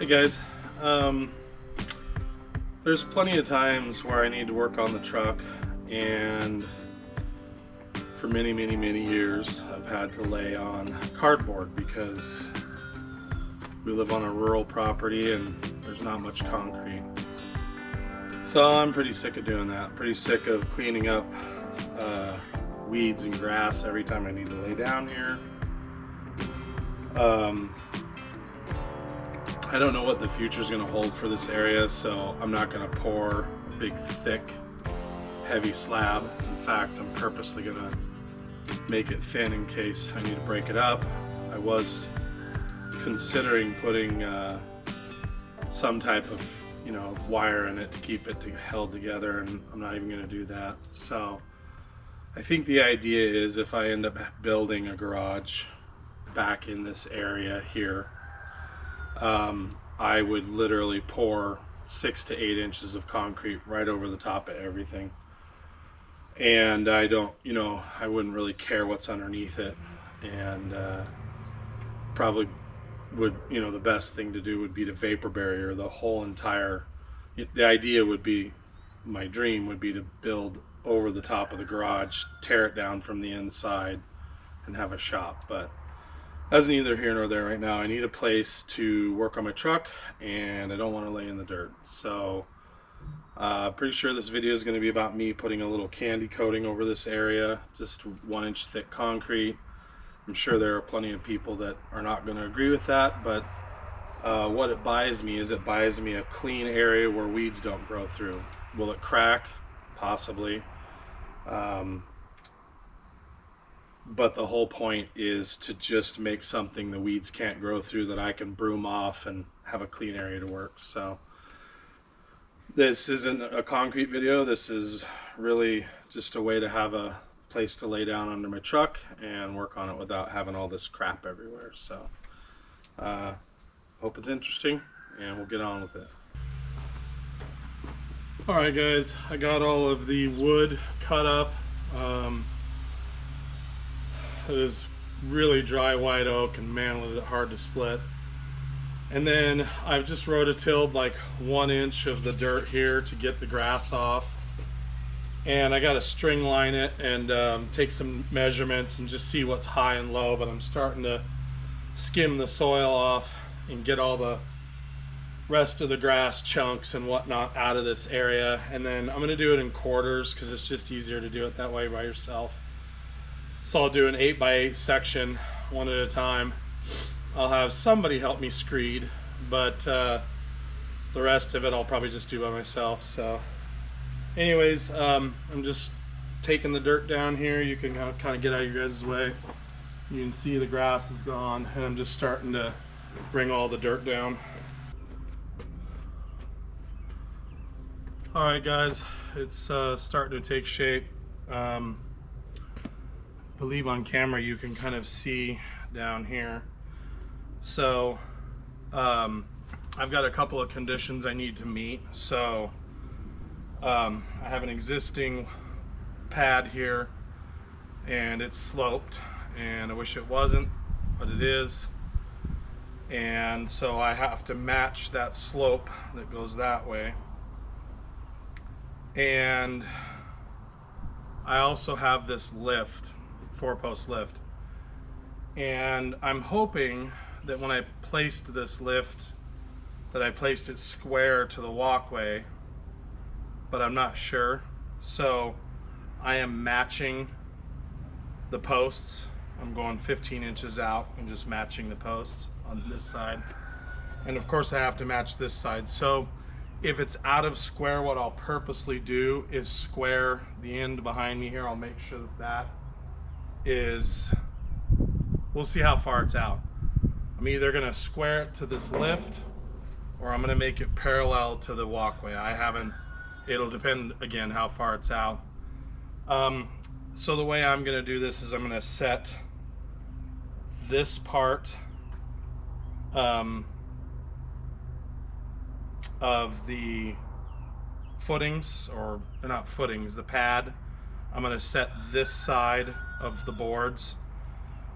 Hey guys, um, there's plenty of times where I need to work on the truck, and for many years I've had to lay on cardboard because we live on a rural property and there's not much concrete. So I'm pretty sick of doing that. Pretty sick of cleaning up weeds and grass every time I need to lay down here. I don't know what the future is going to hold for this area, so I'm not going to pour a big, thick, heavy slab. In fact, I'm purposely going to make it thin in case I need to break it up. I was considering putting some type of, wire in it to keep it held together, and I'm not even going to do that. So I think the idea is if I end up building a garage back in this area here, I would literally pour 6 to 8 inches of concrete right over the top of everything, and I wouldn't really care what's underneath it, and probably would, the best thing to do would be to vapor barrier the whole entire. The idea would be, my dream would be to build over the top of the garage, tear it down from the inside, and have a shop. But that's neither here nor there right now. I need a place to work on my truck, and I don't want to lay in the dirt. So pretty sure this video is going to be about me putting a little candy coating over this area, just 1 inch thick concrete. I'm sure there are plenty of people that are not going to agree with that, but what it buys me is it buys me a clean area where weeds don't grow through. Will it crack? Possibly. But the whole point is to just make something the weeds can't grow through, that I can broom off and have a clean area to work. So this isn't a concrete video. This is really just a way to have a place to lay down under my truck and work on it without having all this crap everywhere. So hope it's interesting, and we'll get on with it. Alright guys, I got all of the wood cut up. It was really dry white oak, and man was it hard to split. And then I've just rototilled like 1 inch of the dirt here to get the grass off, and I got to string line it and take some measurements and just see what's high and low. But I'm starting to skim the soil off and get all the rest of the grass chunks and whatnot out of this area, and then I'm going to do it in quarters because it's just easier to do it that way by yourself. So I'll do an 8x8 section one at a time. I'll have somebody help me screed, but the rest of it I'll probably just do by myself. So anyways, I'm just taking the dirt down here. You can kind of get out of your guys' way. You can see the grass is gone, and I'm just starting to bring all the dirt down. All right guys, it's starting to take shape. I believe on camera you can kind of see down here. So I've got a couple of conditions I need to meet. So I have an existing pad here, and it's sloped, and I wish it wasn't, but it is. And so I have to match that slope that goes that way. And I also have this lift, 4-post lift, and I'm hoping that when I placed this lift that I placed it square to the walkway, but I'm not sure. So I am matching the posts. I'm going 15 inches out and just matching the posts on this side, and of course I have to match this side. So if it's out of square, what I'll purposely do is square the end behind me here. I'll make sure that that is, we'll see how far it's out. I'm either gonna square it to this lift, or I'm gonna make it parallel to the walkway. It'll depend again how far it's out. So the way I'm gonna do this is I'm gonna set this part of the footings, or they're not footings, the pad. I'm going to set this side of the boards.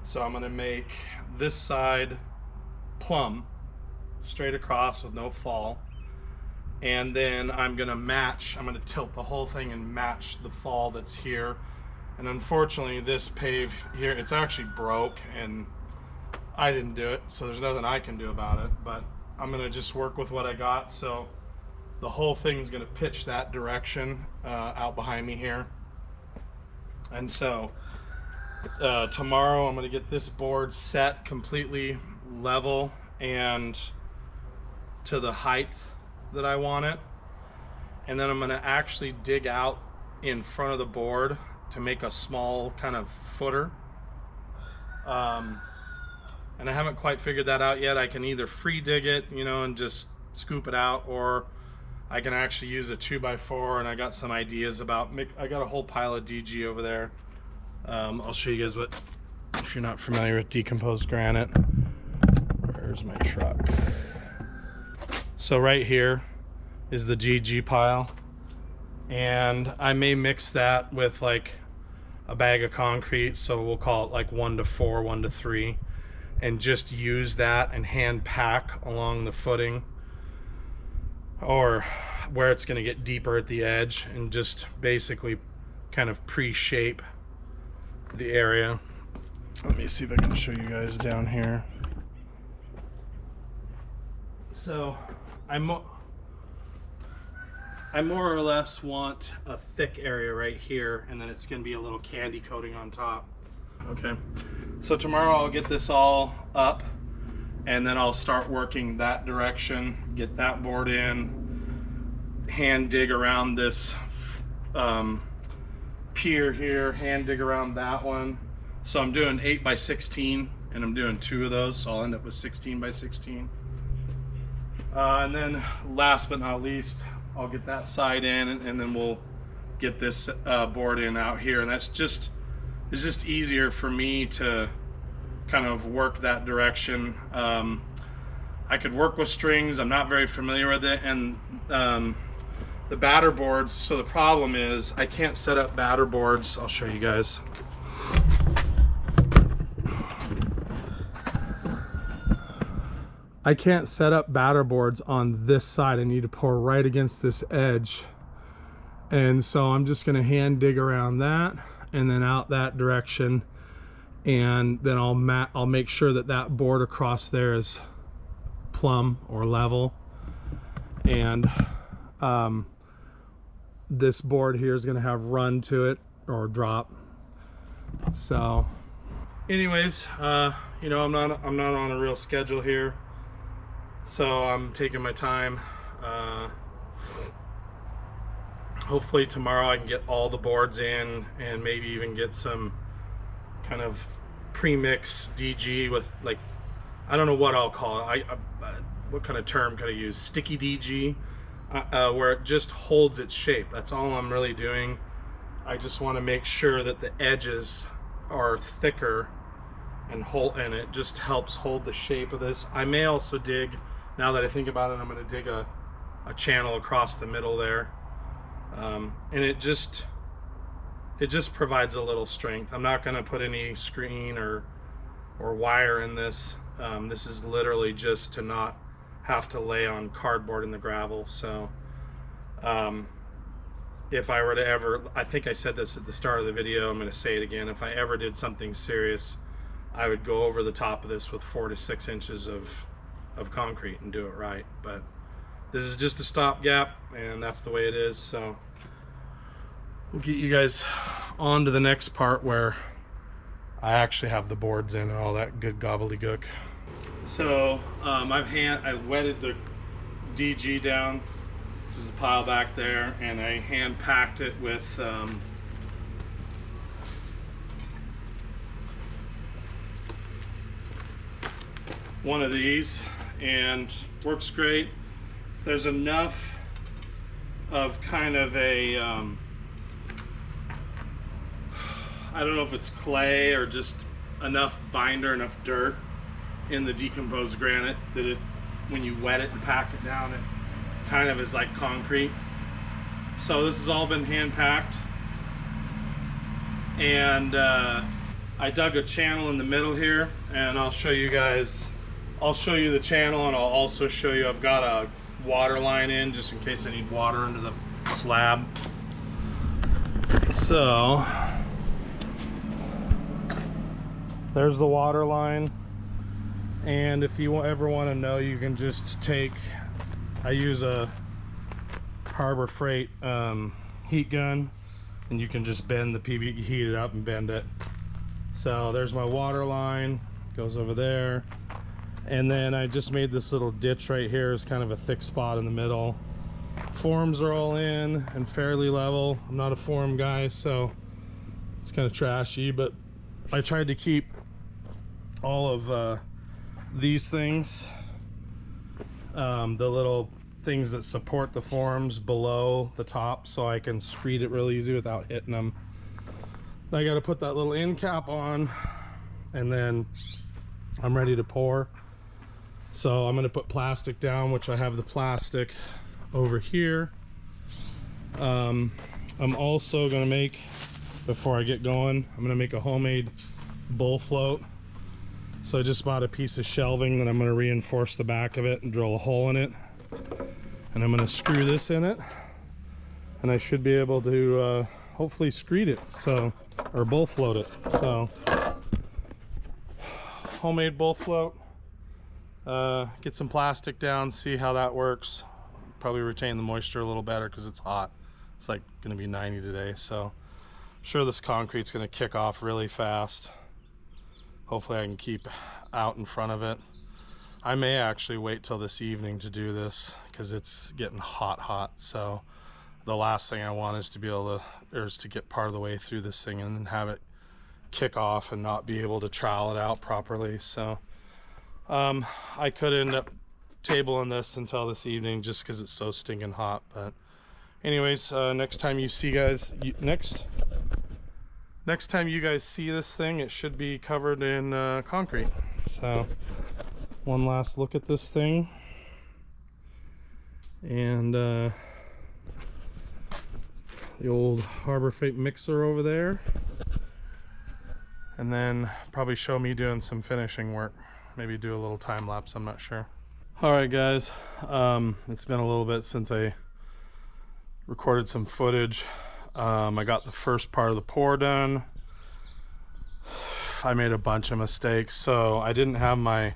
So I'm going to make this side plumb straight across with no fall. And then I'm gonna tilt the whole thing and match the fall that's here. And unfortunately this pave here, it's actually broke and I didn't do it, so there's nothing I can do about it, but I'm gonna just work with what I got. So the whole thing's gonna pitch that direction out behind me here. And so tomorrow I'm gonna get this board set completely level and to the height that I want it. And then I'm gonna actually dig out in front of the board to make a small kind of footer. And I haven't quite figured that out yet. I can either free dig it, you know, and just scoop it out, or I can actually use a 2x4, and I got some ideas about, I got a whole pile of DG over there. I'll show you guys what, if you're not familiar with decomposed granite. Where's my truck? So right here is the GG pile, and I may mix that with like a bag of concrete, so we'll call it like 1 to 4, 1 to 3, and just use that and hand pack along the footing or where it's going to get deeper at the edge, and just basically kind of pre-shape the area. Let me see if I can show you guys down here. So I more or less want a thick area right here, and then it's going to be a little candy coating on top. Okay, so tomorrow I'll get this all up, and then I'll start working that direction, get that board in, hand dig around this pier here, hand dig around that one. So I'm doing 8x16, and I'm doing 2 of those, so I'll end up with 16x16. And then last but not least, I'll get that side in, and then we'll get this board in out here. And that's just, it's just easier for me to kind of work that direction. I could work with strings. I'm not very familiar with it, and the batter boards. So the problem is I can't set up batter boards. I'll show you guys. I can't set up batter boards on this side. I need to pour right against this edge. And so I'm just gonna hand dig around that and then out that direction. And then I'll make sure that that board across there is plumb or level. And this board here is gonna have run to it or drop. So anyways, you know, I'm not on a real schedule here. So I'm taking my time. Hopefully tomorrow I can get all the boards in, and maybe even get some kind of pre-mix DG with, like, I don't know what I'll call it. What kind of term could I use? Sticky DG, where it just holds its shape. That's all I'm really doing. I just want to make sure that the edges are thicker and it just helps hold the shape of this. I may also dig, now that I think about it, I'm going to dig a channel across the middle there, and it just provides a little strength. I'm not going to put any screen or wire in this. This is literally just to not have to lay on cardboard in the gravel. So if I were to ever, I think I said this at the start of the video, I'm going to say it again, if I ever did something serious, I would go over the top of this with 4 to 6 inches of concrete and do it right. But this is just a stopgap, and that's the way it is. So we'll get you guys on to the next part where I actually have the boards in and all that good gobbledygook. So I wetted the DG down. There's a pile back there, and I hand packed it with one of these, and works great. There's enough of kind of a I don't know if it's clay or just enough binder, enough dirt in the decomposed granite that when you wet it and pack it down, it kind of is like concrete. So this has all been hand packed, and I dug a channel in the middle here, and I'll show you guys I'll show you the channel, and I'll also show you I've got a water line in just in case I need water into the slab. So there's the water line, and if you ever want to know, you can just take, I use a Harbor Freight heat gun, and you can just bend the PVC, heat it up and bend it. So there's my water line, goes over there. And then I just made this little ditch right here. It's kind of a thick spot in the middle. Forms are all in and fairly level. I'm not a form guy, so it's kind of trashy, but I tried to keep all of these things, the little things that support the forms, below the top, so I can screed it real easy without hitting them. I got to put that little end cap on, and then I'm ready to pour. So I'm going to put plastic down, which I have the plastic over here. I'm also going to make, before I get going, I'm going to make a homemade bull float. So I just bought a piece of shelving that I'm going to reinforce the back of it and drill a hole in it. And I'm going to screw this in it. And I should be able to hopefully screed it, so, or bull float it. So, homemade bull float. Get some plastic down, see how that works. Probably retain the moisture a little better because it's hot. It's like going to be 90 today, so I'm sure this concrete's going to kick off really fast. Hopefully I can keep out in front of it. I may actually wait till this evening to do this because it's getting hot. So the last thing I want is to be able to, or is to get part of the way through this thing and then have it kick off and not be able to trowel it out properly. So I could end up tabling this until this evening just because it's so stinking hot. But anyways, next time you see guys, next time you guys see this thing, it should be covered in concrete. So one last look at this thing, and the old Harbor Freight mixer over there, and then probably show me doing some finishing work. Maybe do a little time lapse, I'm not sure. All right guys, it's been a little bit since I recorded some footage. I got the first part of the pour done. I made a bunch of mistakes. So I didn't have my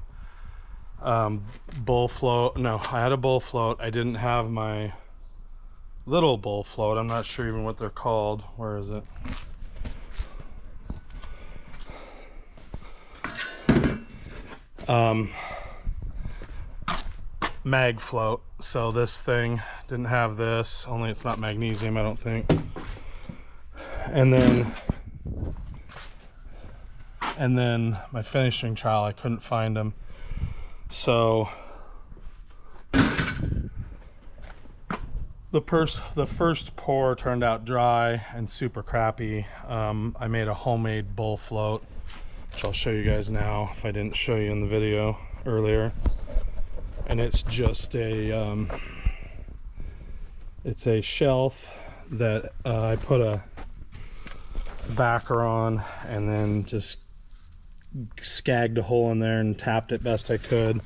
bull float. No, I had a bull float. I didn't have my little bull float. I'm not sure even what they're called. Where is it? Mag float. So this thing didn't have this, only it's not magnesium, I don't think. And then my finishing trowel, I couldn't find them. So the first pour turned out dry and super crappy. I made a homemade bull float, which I'll show you guys now if I didn't show you in the video earlier. And it's just a it's a shelf that I put a backer on and then just scagged a hole in there and tapped it best I could,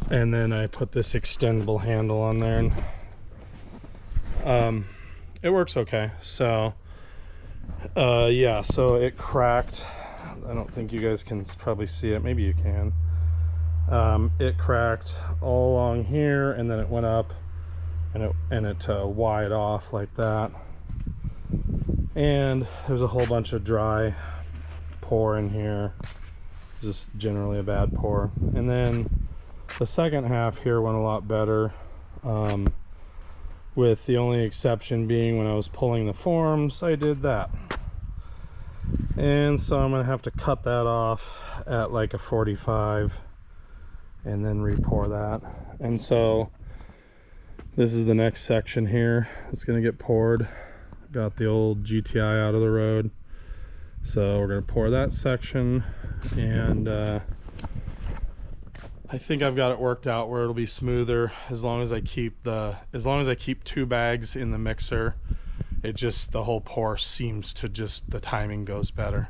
and then I put this extendable handle on there, and it works okay. So yeah, so it cracked. I don't think you guys can probably see it, maybe you can. It cracked all along here, and then it went up and it wired off like that, and there's a whole bunch of dry pour in here, just generally a bad pour. And then the second half here went a lot better, with the only exception being when I was pulling the forms, I did that. And so I'm gonna have to cut that off at like a 45 and then re-pour that. And so this is the next section here. It's gonna get poured. Got the old GTI out of the road. So we're gonna pour that section, and I think I've got it worked out where it'll be smoother as long as I keep 2 bags in the mixer. It just, the whole pour seems to just, the timing goes better.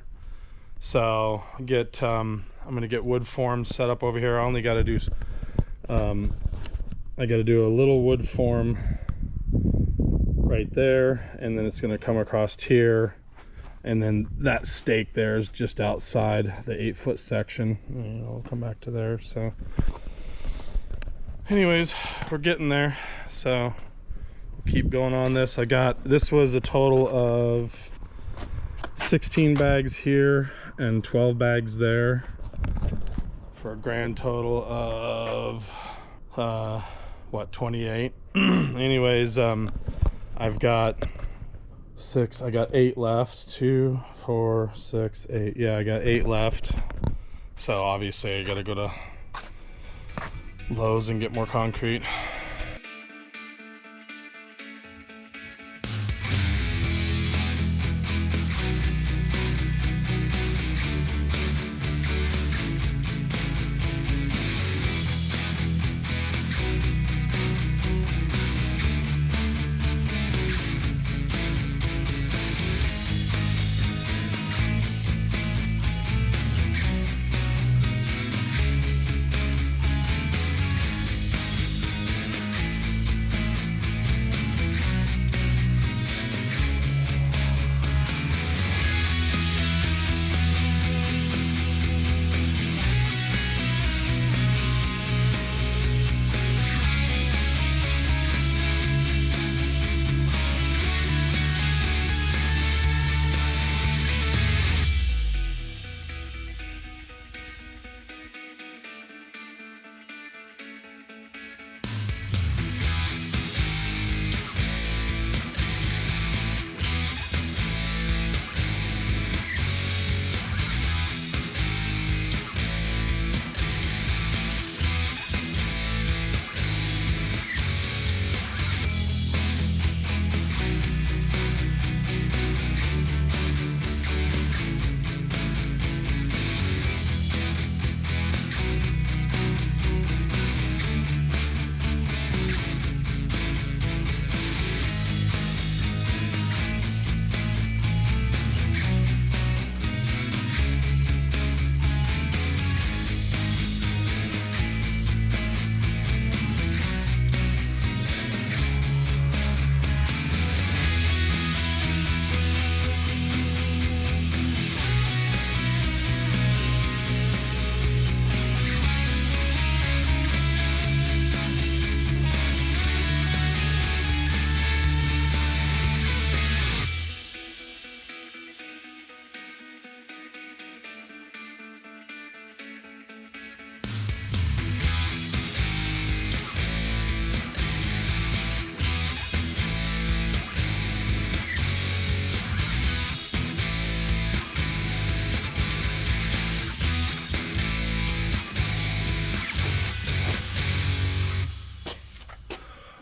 So get I'm gonna get wood forms set up over here. I only got to do I got to do a little wood form right there, and then it's going to come across here, and then that stake there is just outside the 8-foot section, and I'll come back to there. So anyways, we're getting there, so we'll keep going on this. This was a total of 16 bags here and 12 bags there, for a grand total of what, 28. Anyways, I've got 8 left. 2, 4, 6, 8. Yeah, I got 8 left. So obviously I gotta go to Lowe's and get more concrete.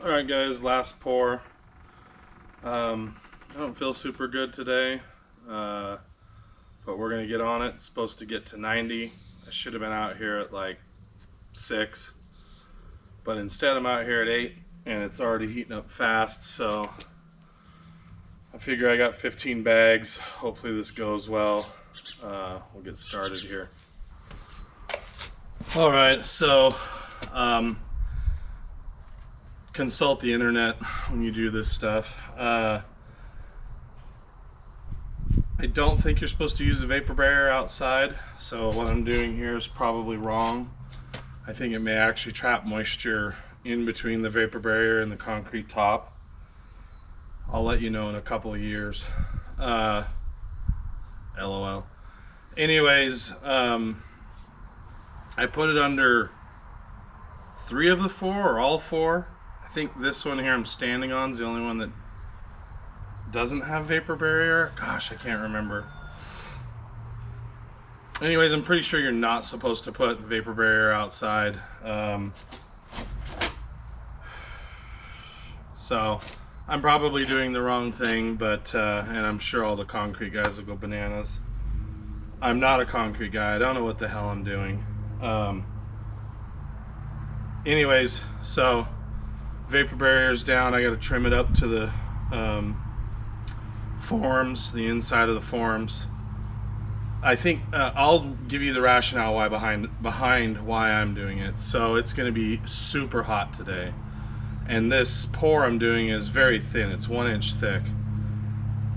Alright guys, last pour. I don't feel super good today, but we're going to get on it. It's supposed to get to 90. I should have been out here at like 6, but instead I'm out here at 8, and it's already heating up fast, so I figure I got 15 bags. Hopefully this goes well. We'll get started here. Alright, so consult the internet when you do this stuff. I don't think you're supposed to use a vapor barrier outside, so what I'm doing here is probably wrong. I think it may actually trap moisture in between the vapor barrier and the concrete top. I'll let you know in a couple of years. LOL. Anyways, I put it under 3 of the 4 or all 4. I think this one here I'm standing on is the only one that doesn't have vapor barrier. Gosh, I can't remember. Anyways, I'm pretty sure you're not supposed to put vapor barrier outside. So I'm probably doing the wrong thing, but and I'm sure all the concrete guys will go bananas. I'm not a concrete guy. I don't know what the hell I'm doing. Anyways, so vapor barrier's down. I got to trim it up to the forms, the inside of the forms. I think I'll give you the rationale why behind why I'm doing it. So it's going to be super hot today, and this pour I'm doing is very thin. It's 1 inch thick,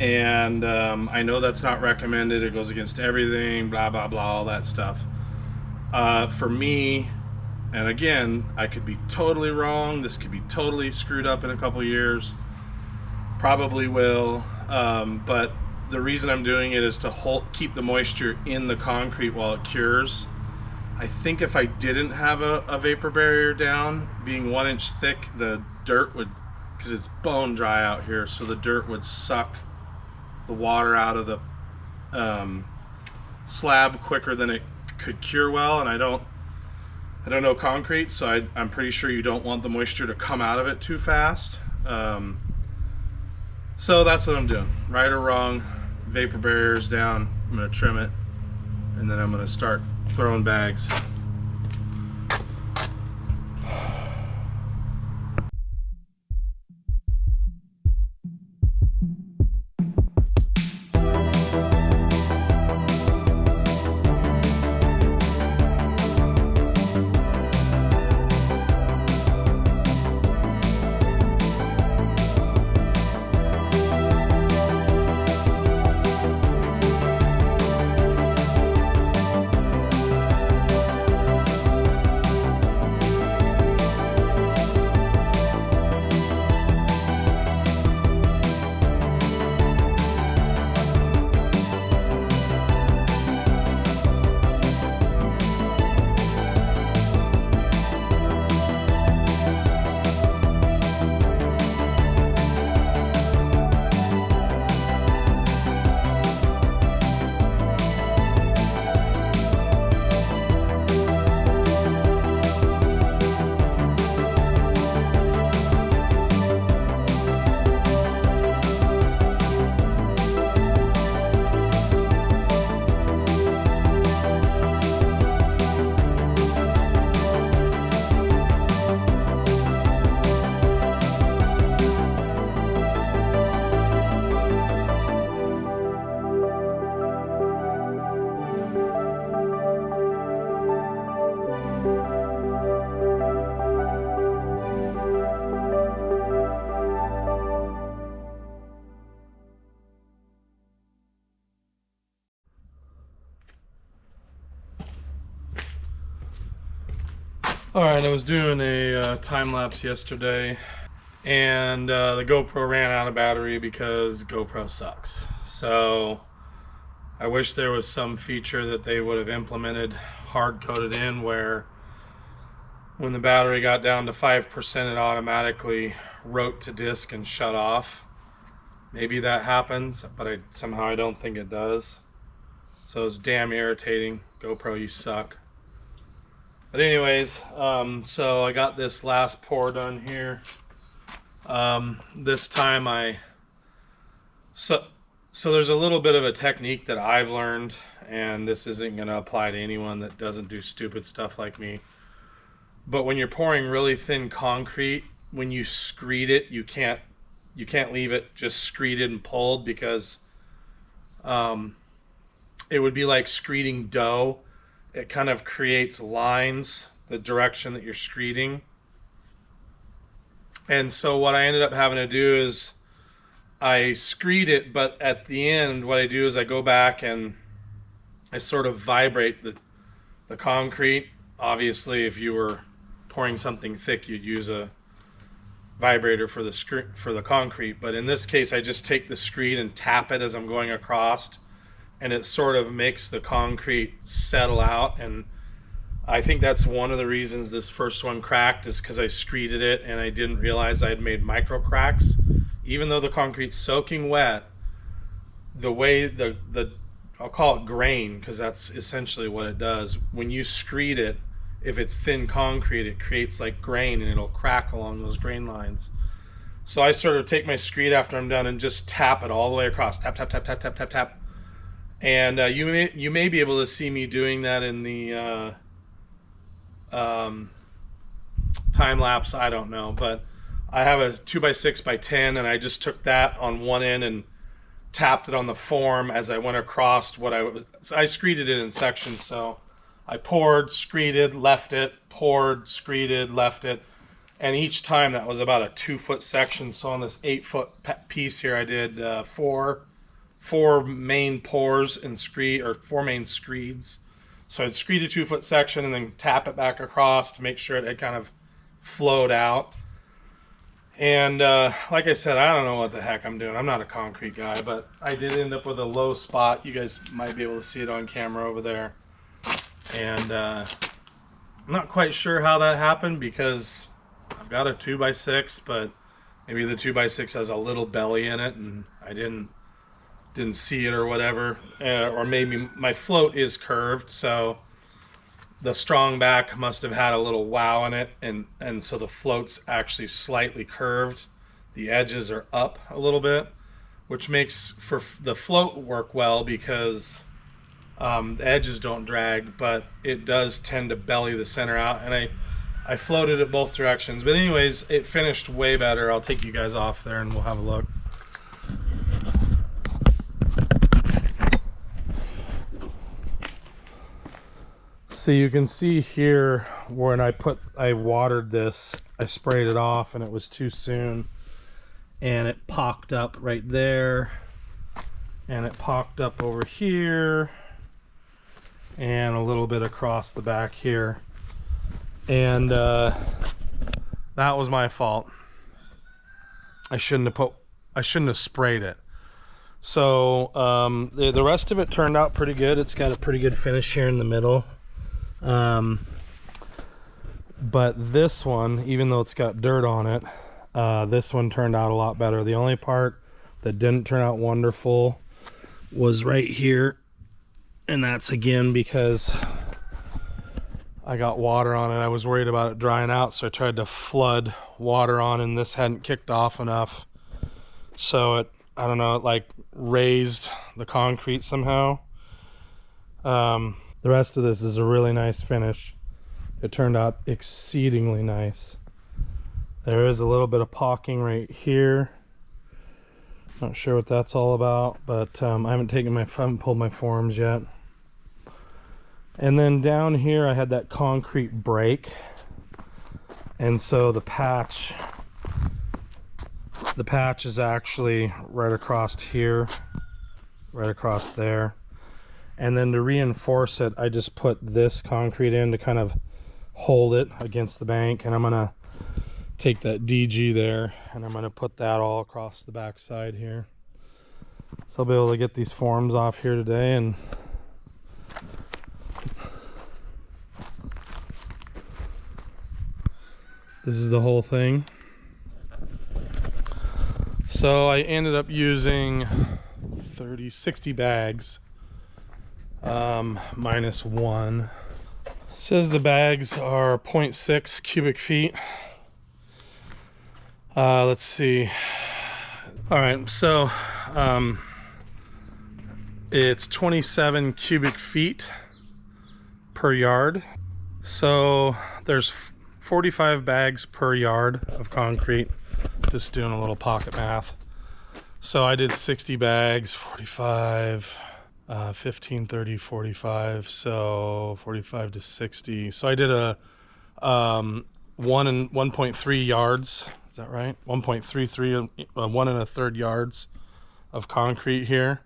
and I know that's not recommended. It goes against everything, blah blah blah, all that stuff. For me, and again, I could be totally wrong. This could be totally screwed up in a couple years. Probably will, but the reason I'm doing it is to keep the moisture in the concrete while it cures. I think if I didn't have a vapor barrier down, being 1 inch thick, the dirt would, because it's bone dry out here, so the dirt would suck the water out of the slab quicker than it could cure well. And I don't know concrete, so I'm pretty sure you don't want the moisture to come out of it too fast. So that's what I'm doing. Right or wrong, vapor barriers down. I'm going to trim it, and then I'm going to start throwing bags. Alright, I was doing a time lapse yesterday, and the GoPro ran out of battery because GoPro sucks. So I wish there was some feature that they would have implemented, hard-coded in, where when the battery got down to 5%, it automatically wrote to disk and shut off. Maybe that happens, but somehow I don't think it does. So it's damn irritating. GoPro, you suck. But anyways, so I got this last pour done here. This time so there's a little bit of a technique that I've learned, and this isn't going to apply to anyone that doesn't do stupid stuff like me. But when you're pouring really thin concrete, when you screed it, you can't leave it just screeded and pulled, because it would be like screeding dough. It kind of creates lines the direction that you're screeding. And so what I ended up having to do is I screed it, but at the end what I do is I go back and I sort of vibrate the concrete. Obviously, if you were pouring something thick, you'd use a vibrator for the concrete, but in this case I just take the screed and tap it as I'm going across, and it sort of makes the concrete settle out. And I think that's one of the reasons this first one cracked, is because I screeded it and I didn't realize I had made micro cracks. Even though the concrete's soaking wet, the way I'll call it grain, because that's essentially what it does. When you screed it, if it's thin concrete, it creates like grain, and it'll crack along those grain lines. So I sort of take my screed after I'm done and just tap it all the way across. Tap, tap, tap, tap, tap, tap, tap. And you may be able to see me doing that in the time lapse. I don't know, but I have a 2x6x10, and I just took that on one end and tapped it on the form as I went across what I screeded it in sections. So I poured, screeded, left it, poured, screeded, left it. And each time that was about a 2-foot section. So on this 8-foot piece here, I did four main pours and screed, or 4 main screeds. So I'd screed a 2-foot section and then tap it back across to make sure it had kind of flowed out. And like I said, I don't know what the heck I'm doing. I'm not a concrete guy, but I did end up with a low spot. You guys might be able to see it on camera over there. And I'm not quite sure how that happened, because I've got a 2x6, but maybe the 2x6 has a little belly in it and I didn't see it or whatever. Or maybe my float is curved, so the strong back must have had a little wow in it, and so the float's actually slightly curved. The edges are up a little bit, which makes for the float work well, because the edges don't drag, but it does tend to belly the center out. And I floated it both directions. But anyways, it finished way better. I'll take you guys off there and we'll have a look. So you can see here when I watered this, I sprayed it off and it was too soon, and it pocked up right there, and it pocked up over here, and a little bit across the back here. And that was my fault. I shouldn't have sprayed it. So the rest of it turned out pretty good. It's got a pretty good finish here in the middle. But this one, even though it's got dirt on it, this one turned out a lot better. The only part that didn't turn out wonderful was right here, and that's again because I got water on it. I was worried about it drying out, so I tried to flood water on, and this hadn't kicked off enough, so it, I don't know, it like raised the concrete somehow. The rest of this is a really nice finish. It turned out exceedingly nice. There is a little bit of pocking right here. Not sure what that's all about, but I haven't pulled my forms yet. And then down here I had that concrete break, and so the patch is actually right across here, right across there. And then to reinforce it, I just put this concrete in to kind of hold it against the bank, and I'm gonna take that DG there and I'm gonna put that all across the back side here. So I'll be able to get these forms off here today, and this is the whole thing. So I ended up using 60 bags, minus 1. It says the bags are 0.6 cubic feet. Let's see. All right, so it's 27 cubic feet per yard. So there's 45 bags per yard of concrete. Just doing a little pocket math. So I did 60 bags, 45, 15, 30, 45, so 45 to 60. So I did a 1.3 yards. Is that right? 1.33, 1 1/3 yards of concrete here.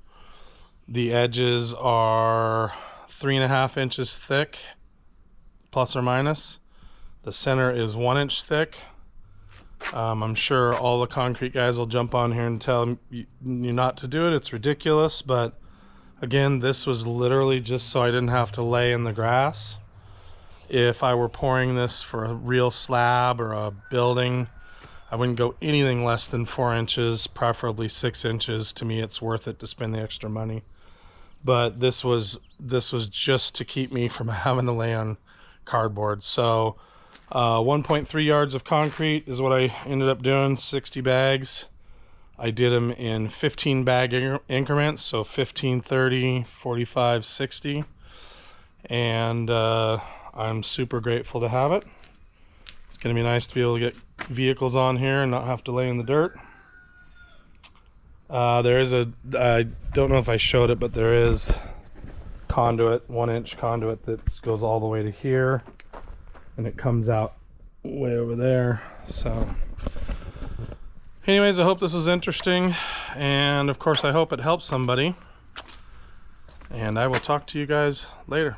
The edges are 3.5 inches thick, plus or minus. The center is 1 inch thick. I'm sure all the concrete guys will jump on here and tell you not to do it. It's ridiculous, but again, this was literally just so I didn't have to lay in the grass. If I were pouring this for a real slab or a building, I wouldn't go anything less than 4 inches, preferably 6 inches. To me, it's worth it to spend the extra money. But this was just to keep me from having to lay on cardboard. So 1.3 yards of concrete is what I ended up doing, 60 bags. I did them in 15 bag increments, so 15, 30, 45, 60. And I'm super grateful to have it. It's going to be nice to be able to get vehicles on here and not have to lay in the dirt. There is a, I don't know if I showed it, but there is conduit, 1-inch conduit that goes all the way to here, and it comes out way over there. So anyways, I hope this was interesting, and of course I hope it helps somebody, and I will talk to you guys later.